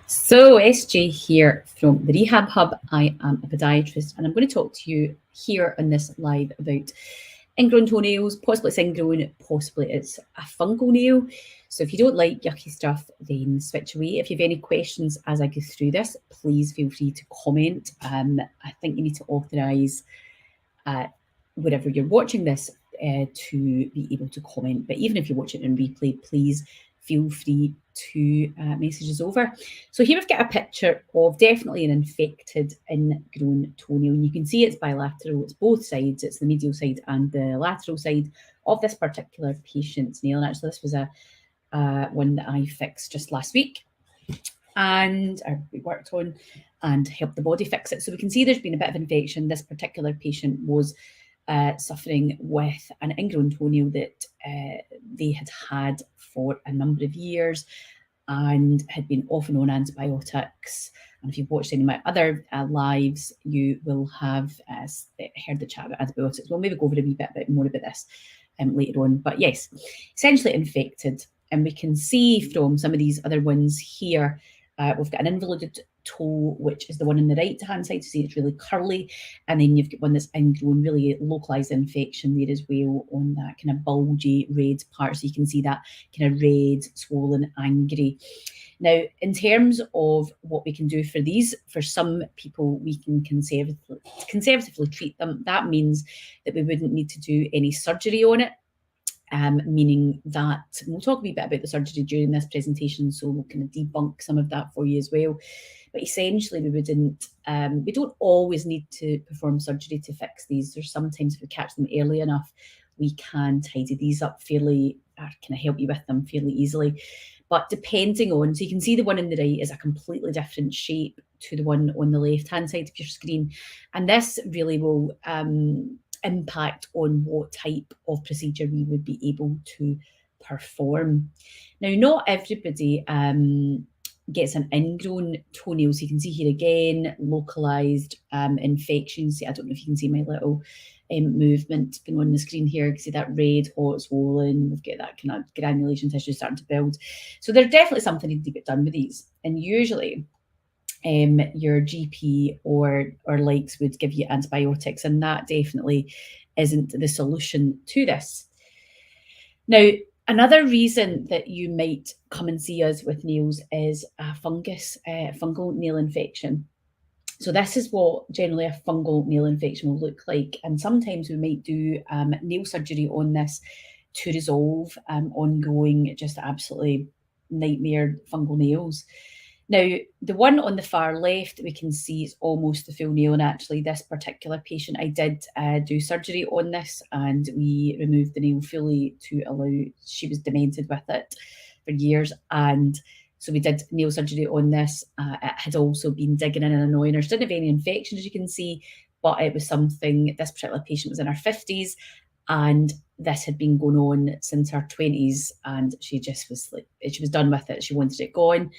So, SJ here from the Rehab Hub. I am a podiatrist and I'm going to talk to you here on this live about ingrown toenails. Possibly it's ingrown, possibly it's a fungal nail. So, if you don't like yucky stuff, then switch away. If you have any questions as I go through this, please feel free to comment. I think you need to authorise wherever you're watching this to be able to comment. But even if you watch it in replay, please feel free to message us over. So here we've got a picture of definitely an infected ingrown toenail, and you can see it's bilateral. It's both sides. It's the medial side and the lateral side of this particular patient's nail. And actually, this was a one that I fixed just last week, and we worked on and helped the body fix it. So we can see there's been a bit of infection. This particular patient was suffering with an ingrown toenail that they had had for a number of years and had been off and on antibiotics. And if you've watched any of my other lives, you will have heard the chat about antibiotics. We'll maybe go over a wee bit more about this later on. But yes, essentially infected. And we can see from some of these other ones here, we've got an involuted toe, which is the one on the right hand side. So see it's really curly, and then you've got one that's ingrown, really localized infection there as well on that kind of bulgy red part. So you can see that kind of red, swollen, angry. Now, in terms of what we can do for these, for some people we can conservatively treat them. That means that we wouldn't need to do any surgery on it. Meaning that we'll talk a wee bit about the surgery during this presentation, so we'll kind of debunk some of that for you as well. But essentially, we don't always need to perform surgery to fix these. There's sometimes if we catch them early enough, we can tidy these up fairly, or kind of help you with them fairly easily. But depending on, so you can see the one on the right is a completely different shape to the one on the left-hand side of your screen. And this really will impact on what type of procedure we would be able to perform. Now, not everybody gets an ingrown toenail. So you can see here again, localized infections. I don't know if you can see my little movement going on the screen here. You can see that red, hot, swollen. We've got that kind of granulation tissue starting to build. So there's definitely something needing to get done with these. And usually your GP or likes would give you antibiotics, and that definitely isn't the solution to this. Now, another reason that you might come and see us with nails is a fungal nail infection. So this is what generally a fungal nail infection will look like, and sometimes we might do nail surgery on this to resolve ongoing, just absolutely nightmare fungal nails. Now, the one on the far left, we can see it's almost the full nail, and actually this particular patient, I did do surgery on this, and we removed the nail fully to allow, she was demented with it for years, and so we did nail surgery on this. It had also been digging in and annoying her. She didn't have any infection, as you can see, but it was something, this particular patient was in her 50s, and this had been going on since her 20s, and she just was like, she was done with it. She wanted it gone.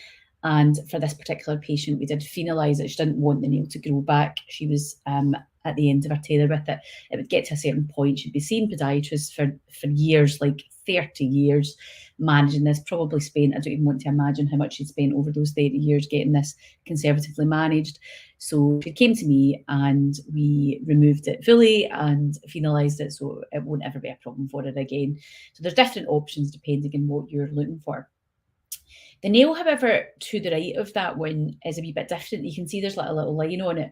And for this particular patient, we did phenolise it. She didn't want the nail to grow back. She was at the end of her tether with it. It would get to a certain point. She'd be seeing podiatrists for years, like 30 years, managing this. Probably spent, I don't even want to imagine how much she'd spent over those 30 years getting this conservatively managed. So she came to me and we removed it fully and phenolized it, so it won't ever be a problem for her again. So there's different options depending on what you're looking for. The nail, however, to the right of that one is a wee bit different. You can see there's like a little line on it,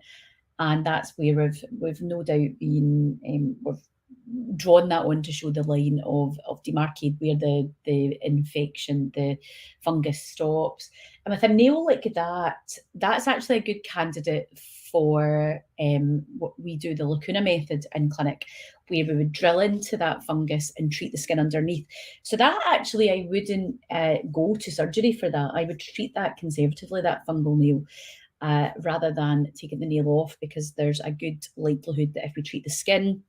and that's where we've no doubt been, we've drawn that on to show the line of demarcate where the infection, the fungus stops. And with a nail like that, that's actually a good candidate for what we do, the lacuna method in clinic, where we would drill into that fungus and treat the skin underneath. So that actually, I wouldn't go to surgery for that. I would treat that conservatively, that fungal nail, rather than taking the nail off, because there's a good likelihood that if we treat the skin,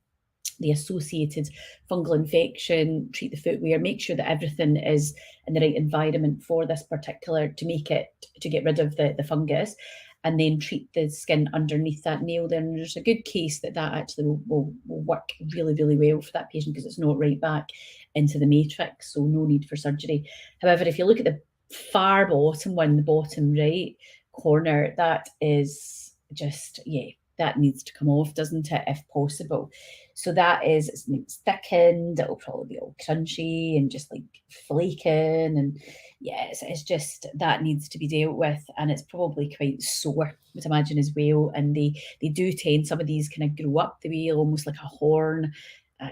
the associated fungal infection, treat the footwear, make sure that everything is in the right environment for this particular, to get rid of the fungus, and then treat the skin underneath that nail, then there's a good case that actually will work really, really well for that patient, because it's not right back into the matrix, so no need for surgery. However, if you look at the far bottom one, the bottom right corner, that is just, yeah, that needs to come off, doesn't it, if possible? So that is, it's thickened, it'll probably be all crunchy and just like flaking, and yeah, it's just, that needs to be dealt with, and it's probably quite sore, I would imagine, as well. And they do tend, some of these kind of grow up the wheel almost like a horn.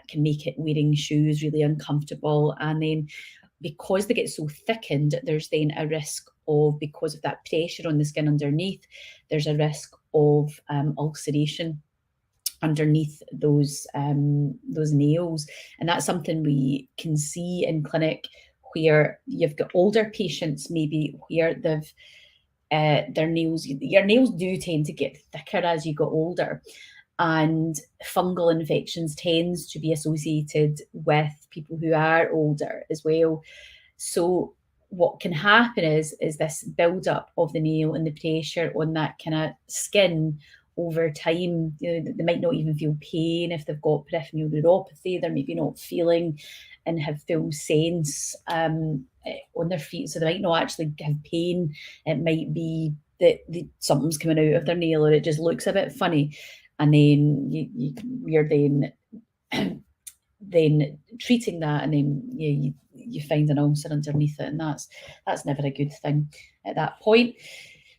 Can make it wearing shoes really uncomfortable. And then because they get so thickened, there's then a risk of, because of that pressure on the skin underneath, there's a risk of ulceration underneath those nails. And that's something we can see in clinic, where you've got older patients maybe where they've their nails, your nails do tend to get thicker as you get older, and fungal infections tends to be associated with people who are older as well. So what can happen is this build up of the nail and the pressure on that kind of skin over time. You know, they might not even feel pain if they've got peripheral neuropathy. They're maybe not feeling and have full sense on their feet, so they might not actually have pain. It might be that something's coming out of their nail, or it just looks a bit funny, and then you're then treating that, and then you find an ulcer underneath it, and that's never a good thing at that point.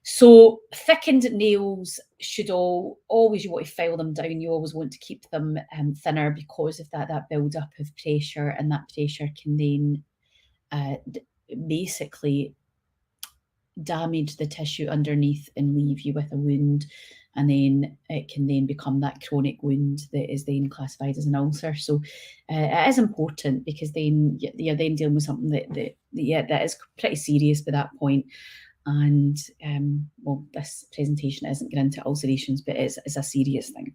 So thickened nails should always, you want to file them down. You always want to keep them thinner, because of that build up of pressure, and that pressure can then basically damage the tissue underneath and leave you with a wound, and then it can then become that chronic wound that is then classified as an ulcer. So it is important, because then you're then dealing with something that is pretty serious by that point. And well, this presentation isn't going into ulcerations, but it's a serious thing.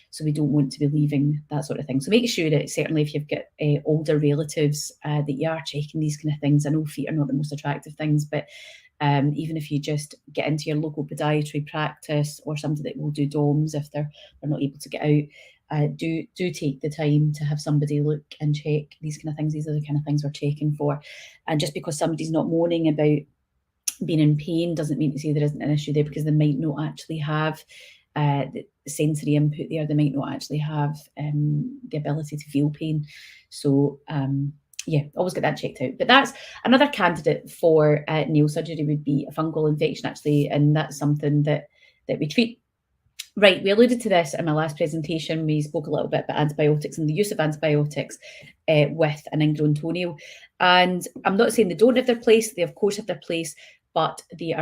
So we don't want to be leaving that sort of thing. So make sure that, certainly if you've got older relatives, that you are checking these kind of things. I know feet are not the most attractive things, but even if you just get into your local podiatry practice, or somebody that will do DOMs if they're not able to get out, do take the time to have somebody look and check these kind of things. These are the kind of things we're checking for. And just because somebody's not moaning about being in pain doesn't mean to say there isn't an issue there, because they might not actually have the sensory input there. They might not actually have the ability to feel pain. So yeah, always get that checked out. But that's another candidate for nail surgery, would be a fungal infection, actually, and that's something that we treat. Right, we alluded to this in my last presentation. We spoke a little bit about antibiotics and the use of antibiotics with an ingrown toenail. And I'm not saying they don't have their place. They of course have their place, but they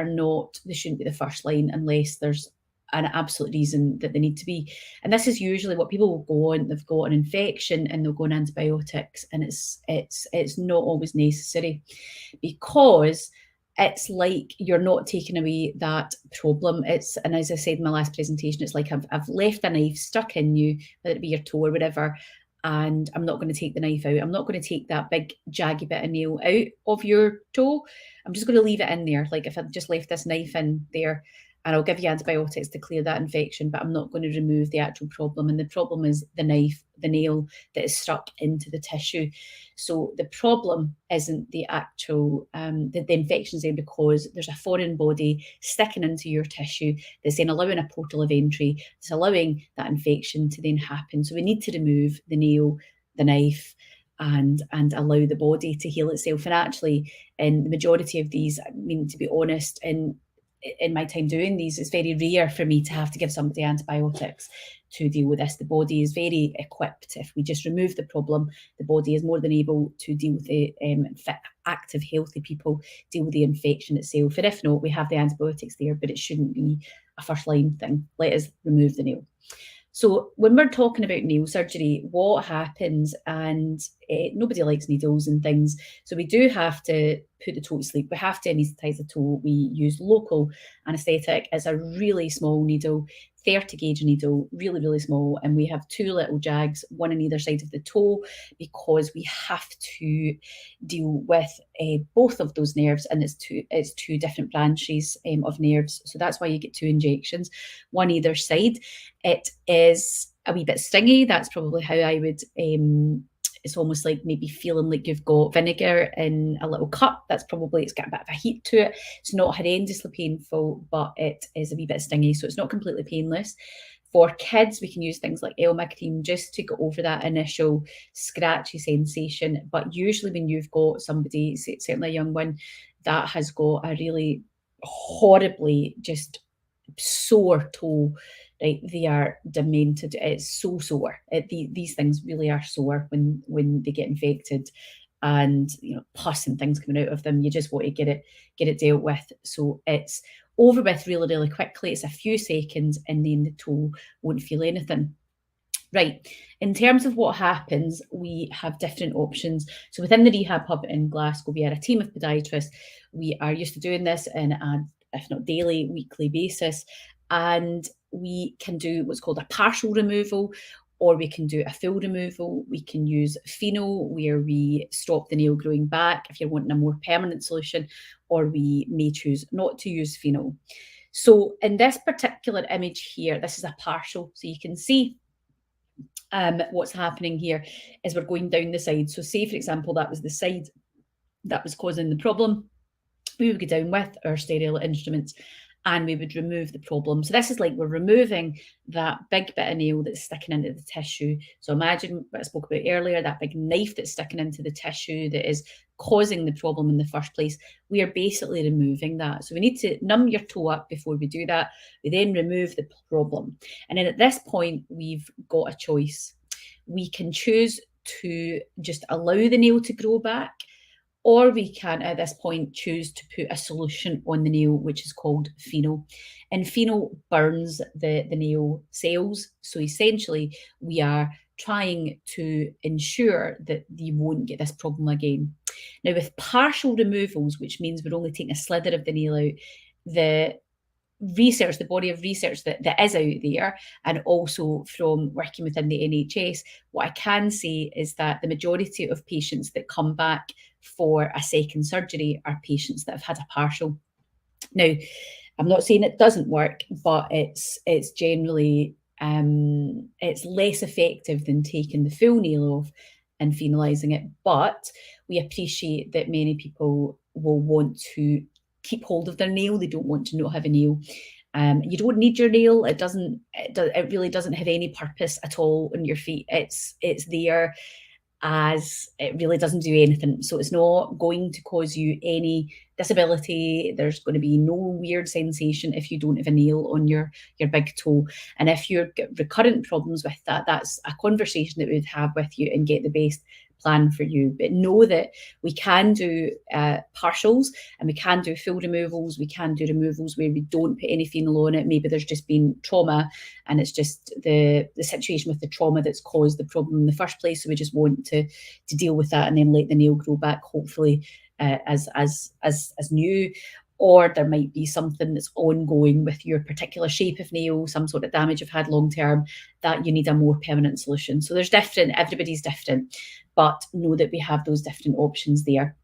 shouldn't be the first line unless there's an absolute reason that they need to be. And this is usually what people will go on. They've got an infection and they'll go on antibiotics, and it's not always necessary, because it's like you're not taking away that problem. And as I said in my last presentation, it's like I've left a knife stuck in you, whether it be your toe or whatever, and I'm not going to take the knife out. I'm not going to take that big jaggy bit of nail out of your toe. I'm just going to leave it in there. Like if I just left this knife in there, and I'll give you antibiotics to clear that infection, but I'm not going to remove the actual problem. And the problem is the nail that is stuck into the tissue. So the problem isn't the actual, the infection's there because there's a foreign body sticking into your tissue that's then allowing a portal of entry, that's allowing that infection to then happen. So we need to remove the nail, the knife, and allow the body to heal itself. And actually, in the majority of these, I mean, to be honest, in my time doing these, it's very rare for me to have to give somebody antibiotics to deal with this. The body is very equipped. If we just remove the problem, the body is more than able to deal with the fit, active, healthy people, deal with the infection itself. And if not, we have the antibiotics there, but it shouldn't be a first line thing. Let us remove the nail. So when we're talking about nail surgery, what happens, and nobody likes needles and things, so we do have to put the toe to sleep. We have to anaesthetise the toe. We use local anaesthetic. It's a really small needle, 30 gauge needle, really, really small. And we have two little jags, one on either side of the toe, because we have to deal with both of those nerves. And it's two different branches of nerves. So that's why you get two injections, one either side. It is a wee bit stingy. That's probably how I would It's almost like maybe feeling like you've got vinegar in a little cup. It's got a bit of a heat to it. It's not horrendously painful, but it is a wee bit stingy, so it's not completely painless. For kids, we can use things like Elma cream just to get over that initial scratchy sensation. But usually when you've got somebody, certainly a young one, that has got a really horribly just sore toe, right? They are demented. It's so sore. These things really are sore when they get infected, and pus and things coming out of them. You just want to get it dealt with. So it's over with really, really quickly. It's a few seconds, and then the toe won't feel anything. Right. In terms of what happens, we have different options. So within the Rehab Hub in Glasgow, we are a team of podiatrists. We are used to doing this in a, if not daily, weekly basis. And we can do what's called a partial removal, or we can do a full removal. We can use pheno, where we stop the nail growing back if you're wanting a more permanent solution, or we may choose not to use pheno. So in this particular image here, this is a partial. So you can see what's happening here is we're going down the side. So say, for example, that was the side that was causing the problem. We would go down with our sterile instruments and we would remove the problem. So this is like we're removing that big bit of nail that's sticking into the tissue. So imagine what I spoke about earlier, that big knife that's sticking into the tissue that is causing the problem in the first place. We are basically removing that. So we need to numb your toe up before we do that. We then remove the problem. And then at this point, we've got a choice. We can choose to just allow the nail to grow back, or we can, at this point, choose to put a solution on the nail, which is called pheno. And pheno burns the nail cells. So essentially, we are trying to ensure that you won't get this problem again. Now, with partial removals, which means we're only taking a slither of the nail out, the body of research that is out there, and also from working within the NHS, what I can say is that the majority of patients that come back for a second surgery are patients that have had a partial. Now, I'm not saying it doesn't work, but it's generally it's less effective than taking the full nail off and phenolizing it. But we appreciate that many people will want to keep hold of their nail. They don't want to not have a nail. You don't need your nail. It really doesn't have any purpose at all on your feet. It's there as it really doesn't do anything. So it's not going to cause you any disability. There's going to be no weird sensation if you don't have a nail on your big toe. And if you've got recurrent problems with that, that's a conversation that we'd have with you and get the best plan for you. But know that we can do partials, and we can do full removals. We can do removals where we don't put any phenol on it. Maybe there's just been trauma, and it's just the situation with the trauma that's caused the problem in the first place. So we just want to deal with that and then let the nail grow back, hopefully as new. Or there might be something that's ongoing with your particular shape of nail, some sort of damage you've had long term, that you need a more permanent solution. So there's everybody's different, but know that we have those different options there.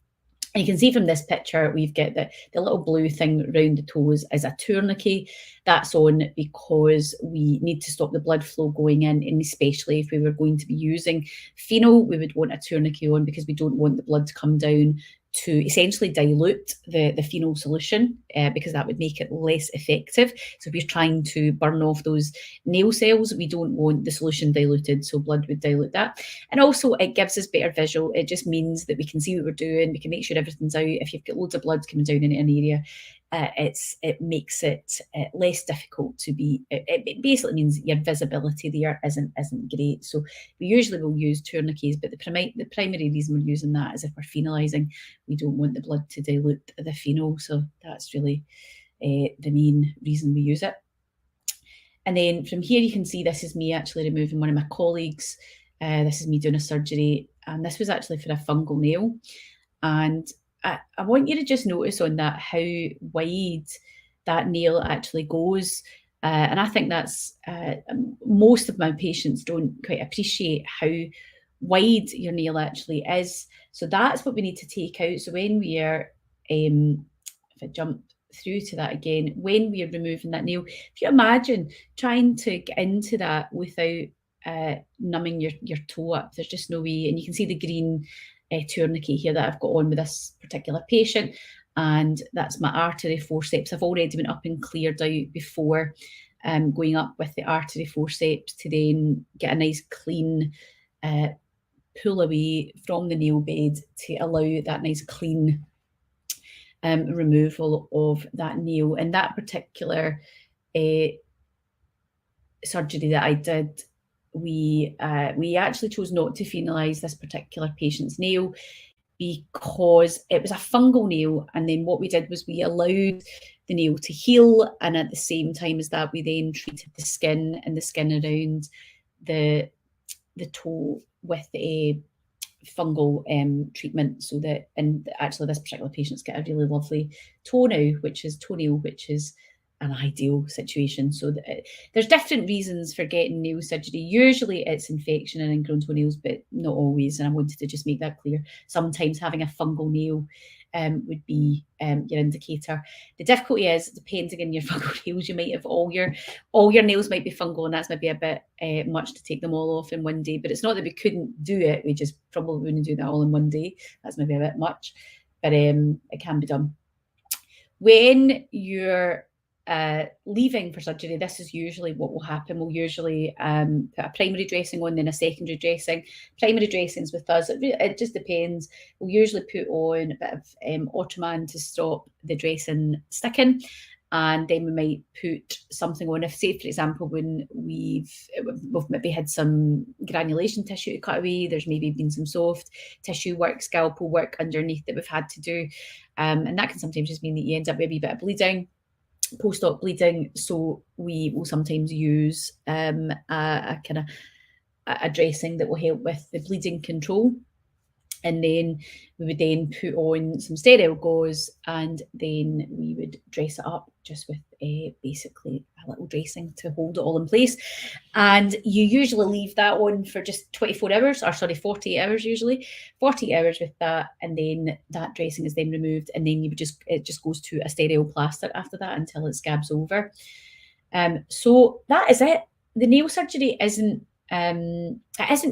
And you can see from this picture, we've got the little blue thing around the toes is a tourniquet. That's on because we need to stop the blood flow going in, and especially if we were going to be using pheno, we would want a tourniquet on because we don't want the blood to come down to essentially dilute the pheno solution, because that would make it less effective. So if you're trying to burn off those nail cells, we don't want the solution diluted, so blood would dilute that. And also it gives us better visual. It just means that we can see what we're doing, we can make sure everything's out. If you've got loads of blood coming down in an area, it makes it less difficult to be. It basically means your visibility there isn't great. So we usually will use tourniquets, but the primary reason we're using that is if we're phenolizing, we don't want the blood to dilute the pheno. So that's really the main reason we use it. And then from here you can see this is me actually removing one of my colleagues. This is me doing a surgery, and this was actually for a fungal nail. And I want you to just notice on that how wide that nail actually goes. And I think that's most of my patients don't quite appreciate how wide your nail actually is. So that's what we need to take out. So when we are, if I jump through to that again, when we are removing that nail, if you imagine trying to get into that without numbing your toe up. There's just no way. And you can see the green tourniquet here that I've got on with this particular patient, and that's my artery forceps. I've already been up and cleared out before going up with the artery forceps to then get a nice clean pull away from the nail bed to allow that nice clean removal of that nail. And that particular surgery that I did, we actually chose not to finalise this particular patient's nail because it was a fungal nail. And then what we did was we allowed the nail to heal, and at the same time as that, we then treated the skin around the toe with a fungal treatment, so that, and actually this particular patient's got a really lovely toenail, which is an ideal situation. So there's different reasons for getting nail surgery. Usually it's infection and ingrown toenails, but not always. And I wanted to just make that clear. Sometimes having a fungal nail would be your indicator. The difficulty is, depending on your fungal nails, you might have all your nails might be fungal, and that's maybe a bit much to take them all off in one day. But it's not that we couldn't do it, we just probably wouldn't do that all in one day. That's maybe a bit much, but it can be done. When you're leaving for surgery, this is usually what will happen. We'll usually put a primary dressing on, then a secondary dressing. Primary dressings with us, it just depends. We'll usually put on a bit of Ottoman to stop the dressing sticking, and then we might put something on. If, say, for example, when we've maybe had some granulation tissue to cut away, there's maybe been some soft tissue work, scalpel work underneath that we've had to do, and that can sometimes just mean that you end up with a wee bit of bleeding, post-op bleeding. So we will sometimes use a dressing that will help with the bleeding control, and then we would then put on some sterile gauze, and then we would dress it up just with basically a little dressing to hold it all in place. And you usually leave that on for just 24 hours, or sorry, 48 hours usually, 48 hours with that, and then that dressing is then removed, and then it just goes to a sterile plaster after that until it scabs over. So that is it. The nail surgery it isn't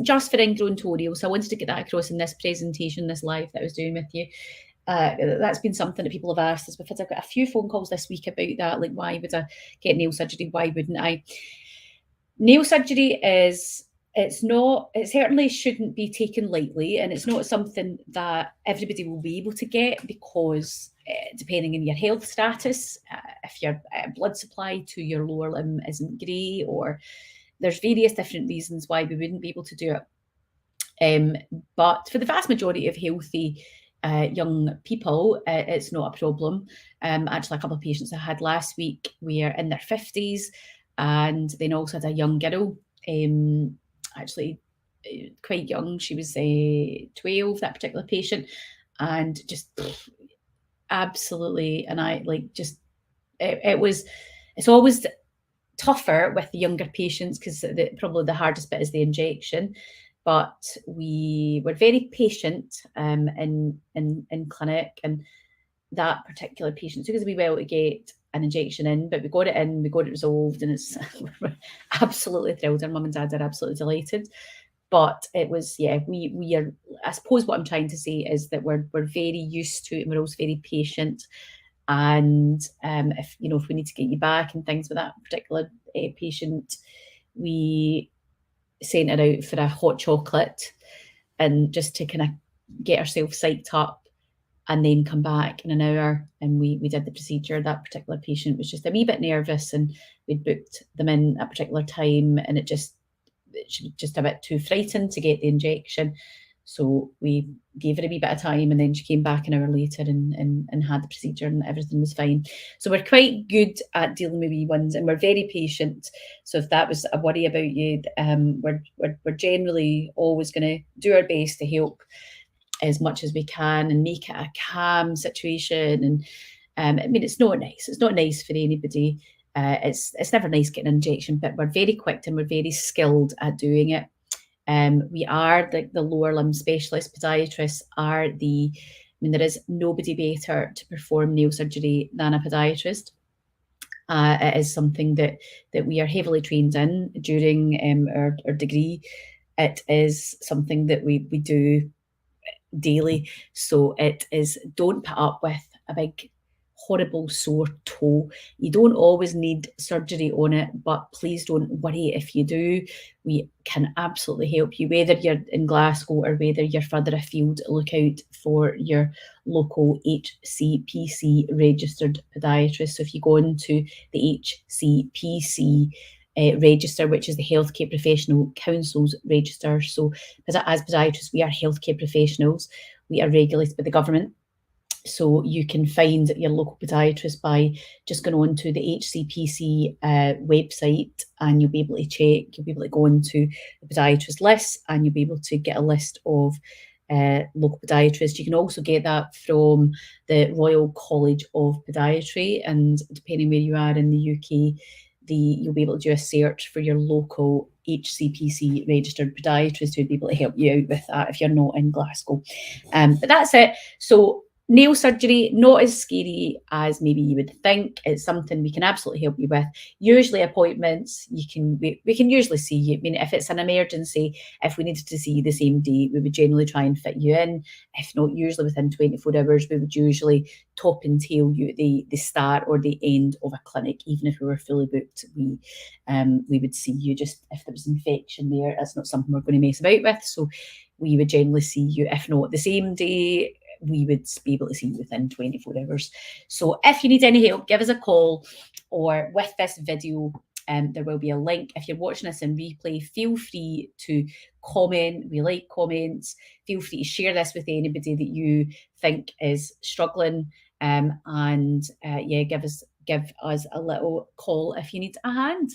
just for ingrown toenails. So I wanted to get that across in this presentation, this live that I was doing with you. That's been something that people have asked us. I've got a few phone calls this week about that, like, why would I get nail surgery? Why wouldn't I? Nail surgery it certainly shouldn't be taken lightly, and it's not something that everybody will be able to get, because depending on your health status, if your blood supply to your lower limb isn't great, or there's various different reasons why we wouldn't be able to do it. But for the vast majority of healthy young people, it's not a problem. Actually, a couple of patients I had last week were in their 50s, and then also had a young girl, actually quite young. She was 12, that particular patient, and just absolutely, and I it's always tougher with the younger patients, because probably the hardest bit is the injection. But we were very patient in clinic, and that particular patient took us a wee while to get an injection in, but we got it in, we got it resolved, and it's we're absolutely thrilled. Our mum and dad are absolutely delighted. But it was, we are, I suppose what I'm trying to say is that we're very used to it, and we're also very patient. And if we need to get you back and things with that particular patient, we sent her out for a hot chocolate, and just to kind of get ourselves psyched up, and then come back in an hour, and we did the procedure. That particular patient was just a wee bit nervous, and we'd booked them in a particular time, and she was just a bit too frightened to get the injection. So we gave her a wee bit of time, and then she came back an hour later and had the procedure, and everything was fine. So we're quite good at dealing with wee ones, and we're very patient. So if that was a worry about you, we're generally always going to do our best to help as much as we can and make it a calm situation. And I mean, it's not nice. It's not nice for anybody. It's never nice getting an injection, but we're very quick and we're very skilled at doing it. We are the lower limb specialist podiatrists there is nobody better to perform nail surgery than a podiatrist. It is something that we are heavily trained in during our degree. It is something that we do daily. So it is, don't put up with a big horrible sore toe. You don't always need surgery on it, but please don't worry if you do. We can absolutely help you, whether you're in Glasgow or whether you're further afield. Look out for your local HCPC registered podiatrist. So if you go into the HCPC register, which is the Healthcare Professional Council's register. So as podiatrists, we are healthcare professionals. We are regulated by the government. So you can find your local podiatrist by just going on to the HCPC website, and you'll be able to check, you'll be able to go into the podiatrist list, and you'll be able to get a list of local podiatrists. You can also get that from the Royal College of Podiatry, and depending where you are in the UK, you'll be able to do a search for your local HCPC registered podiatrist who'd be able to help you out with that if you're not in Glasgow. But that's it. So nail surgery, not as scary as maybe you would think. It's something we can absolutely help you with. Usually appointments, we can usually see you. I mean, if it's an emergency, if we needed to see you the same day, we would generally try and fit you in. If not, usually within 24 hours, we would usually top and tail you at the start or the end of a clinic. Even if we were fully booked, we would see you. Just if there was infection there, that's not something we're going to mess about with. So we would generally see you, if not the same day, we would be able to see you within 24 hours. So if you need any help, give us a call, or with this video, there will be a link. If you're watching this in replay, feel free to comment. We like comments. Feel free to share this with anybody that you think is struggling, and yeah, give us a little call if you need a hand.